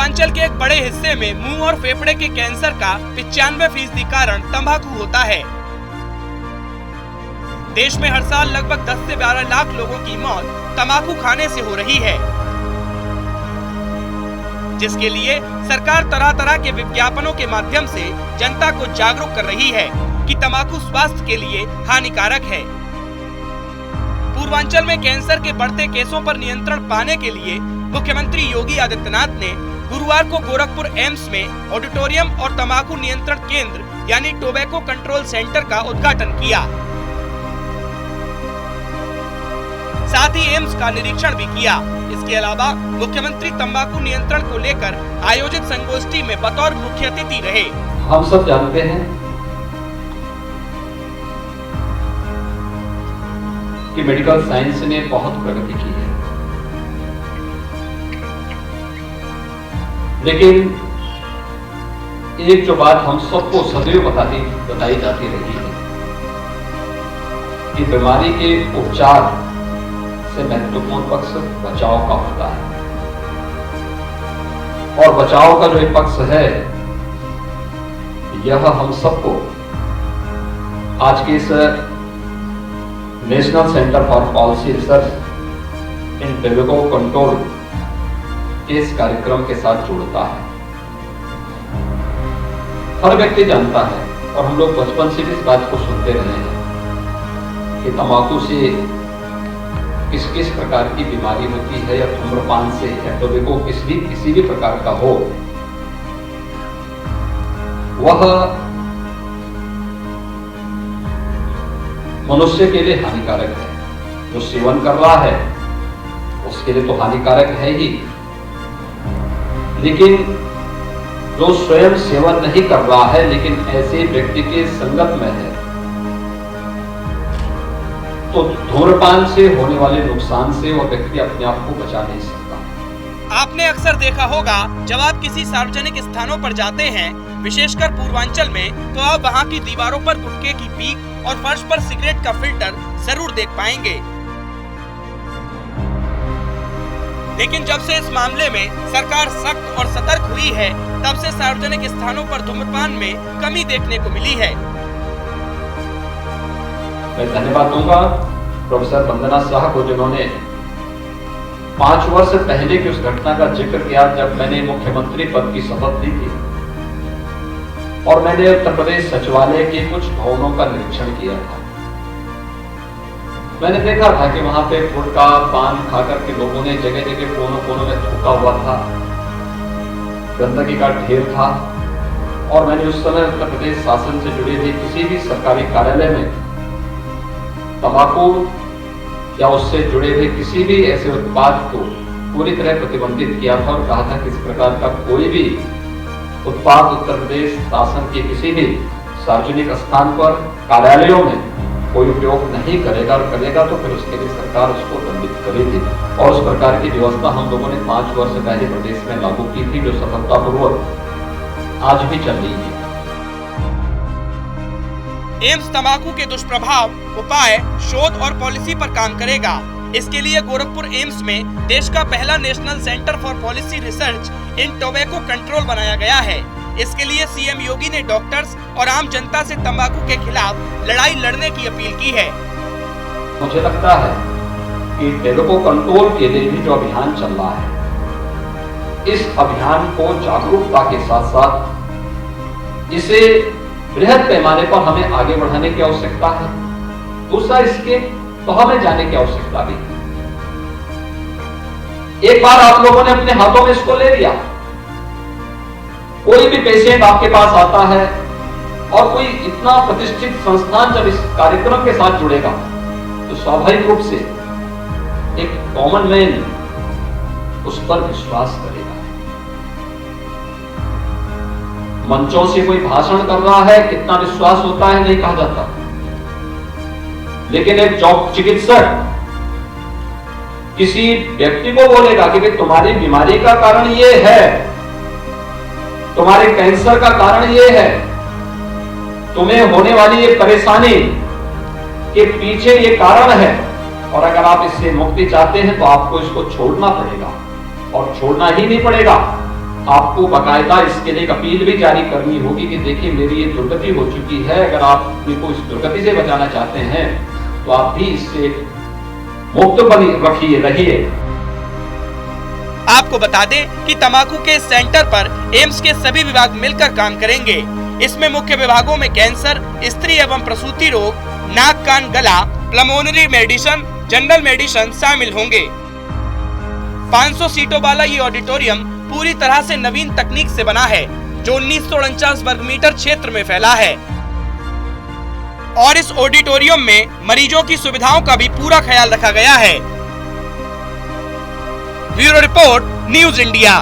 पूर्वांचल के एक बड़े हिस्से में मुंह और फेफड़े के कैंसर का 95% कारण तंबाकू होता है। देश में हर साल लगभग 10 से 12 लाख लोगों की मौत तंबाकू खाने से हो रही है, जिसके लिए सरकार तरह तरह के विज्ञापनों के माध्यम से जनता को जागरूक कर रही है कि तंबाकू स्वास्थ्य के लिए हानिकारक है। पूर्वांचल में कैंसर के बढ़ते केसों पर नियंत्रण पाने के लिए मुख्यमंत्री योगी आदित्यनाथ ने गुरुवार को गोरखपुर एम्स में ऑडिटोरियम और तंबाकू नियंत्रण केंद्र यानी टोबैको कंट्रोल सेंटर का उद्घाटन किया। साथ ही एम्स का निरीक्षण भी किया। इसके अलावा मुख्यमंत्री तंबाकू नियंत्रण को लेकर आयोजित संगोष्ठी में बतौर मुख्य अतिथि रहे। हम सब जानते हैं कि मेडिकल साइंस ने बहुत प्रगति की है, लेकिन एक जो बात हम सबको सदैव बताई जाती रही है कि बीमारी के उपचार से महत्वपूर्ण पक्ष बचाव का होता है, और बचाव का जो एक पक्ष है यह हम सबको आज के इस national centre for policy research in tobacco control के इस कार्यक्रम के साथ जोड़ता है। हर व्यक्ति जानता है और हम लोग बचपन से भी इस बात को सुनते रहे हैं कि तंबाकू से किस किस प्रकार की बीमारी होती है, या धूम्रपान से या टोबैको किसी भी प्रकार का हो, वह मनुष्य के लिए हानिकारक है। जो सेवन कर रहा है उसके लिए तो हानिकारक है ही, लेकिन जो स्वयं सेवन नहीं कर रहा है लेकिन ऐसे व्यक्ति के संगत में है, तो धूम्रपान से होने वाले नुकसान से वह व्यक्ति अपने आप को बचा नहीं सकता। आपने अक्सर देखा होगा जब आप किसी सार्वजनिक स्थानों पर जाते हैं, विशेषकर पूर्वांचल में, तो आप वहाँ की दीवारों पर गुटखे की पीक और फर्श पर सिगरेट का फिल्टर जरूर देख पाएंगे। लेकिन जब से इस मामले में सरकार सख्त और सतर्क हुई है, तब से सार्वजनिक स्थानों पर धूम्रपान में कमी देखने को मिली है। मैं धन्यवाद दूंगा प्रोफेसर वंदना शाह को, जिन्होंने 5 वर्ष पहले की उस घटना का जिक्र किया जब मैंने मुख्यमंत्री पद की शपथ ली थी और मैंने उत्तर प्रदेश सचिवालय के कुछ भवनों का निरीक्षण किया था। मैंने देखा था कि वहां पे गुटखा पान खाकर के लोगों ने जगह जगह कोनों में थूका हुआ था, गंदगी का ढेर था, और मैंने उस समय उत्तर प्रदेश शासन से जुड़े हुए किसी भी सरकारी कार्यालय में तंबाकू या उससे जुड़े हुए किसी भी ऐसे उत्पाद को पूरी तरह प्रतिबंधित किया था और कहा था कि इस प्रकार का कोई भी उत्पाद उत्तर प्रदेश शासन के किसी भी सार्वजनिक स्थान पर कार्यालयों में कोई उपयोग नहीं करेगा, और करेगा तो फिर उसके लिए सरकार उसको दंडित करेगी। और उस प्रकार की व्यवस्था हम लोगों ने 5 वर्ष पहले प्रदेश में लागू की थी, जो सफलतापूर्वक आज भी चल रही है। एम्स तंबाकू के दुष्प्रभाव, उपाय, शोध और पॉलिसी पर काम करेगा। इसके लिए गोरखपुर एम्स में देश का पहला national centre for policy research in tobacco control बनाया गया है। इसके लिए सीएम योगी ने डॉक्टर्स और आम जनता से तंबाकू के खिलाफ लड़ाई लड़ने की अपील की है। मुझे लगता है कि टोबैको कंट्रोल के लिए भी जो अभियान चल रहा है, इस अभियान को जागरूकता के साथ साथ इसे बृहद पैमाने पर हमें आगे बढ़ाने की आवश्यकता है। दूसरा, इसके तो हमें जाने की आवश्यकता भी है। एक बार आप लोगों ने अपने हाथों में इसको ले लिया, कोई भी पेशेंट आपके पास आता है और कोई इतना प्रतिष्ठित संस्थान जब इस कार्यक्रम के साथ जुड़ेगा तो स्वाभाविक रूप से एक कॉमन मैन उस पर विश्वास करेगा। मंचों से कोई भाषण कर रहा है, कितना विश्वास होता है नहीं कहा जाता, लेकिन एक चिकित्सक किसी व्यक्ति को बोलेगा कि तुम्हारी बीमारी का कारण ये है, तुम्हारे कैंसर का कारण ये है, तुम्हें होने वाली ये परेशानी के पीछे ये कारण है, और अगर आप इससे मुक्ति चाहते हैं तो आपको इसको छोड़ना पड़ेगा, और छोड़ना ही नहीं पड़ेगा आपको बाकायदा इसके लिए एक अपील भी जारी करनी होगी कि देखिए मेरी ये दुर्गति हो चुकी है, अगर आप अपने को इस दुर्गति से बचाना चाहते हैं तो आप भी इससे मुक्त बनी रहिए। आपको बता दें कि तंबाकू के सेंटर पर एम्स के सभी विभाग मिलकर काम करेंगे। इसमें मुख्य विभागों में कैंसर, स्त्री एवं प्रसूति रोग, नाक कान गला, प्लमोनरी मेडिसिन, जनरल मेडिसिन शामिल होंगे। 500 सीटों वाला ये ऑडिटोरियम पूरी तरह से नवीन तकनीक से बना है, जो 1949 वर्ग मीटर क्षेत्र में फैला है और इस ऑडिटोरियम में मरीजों की सुविधाओं का भी पूरा ख्याल रखा गया है। Bureau report, news India.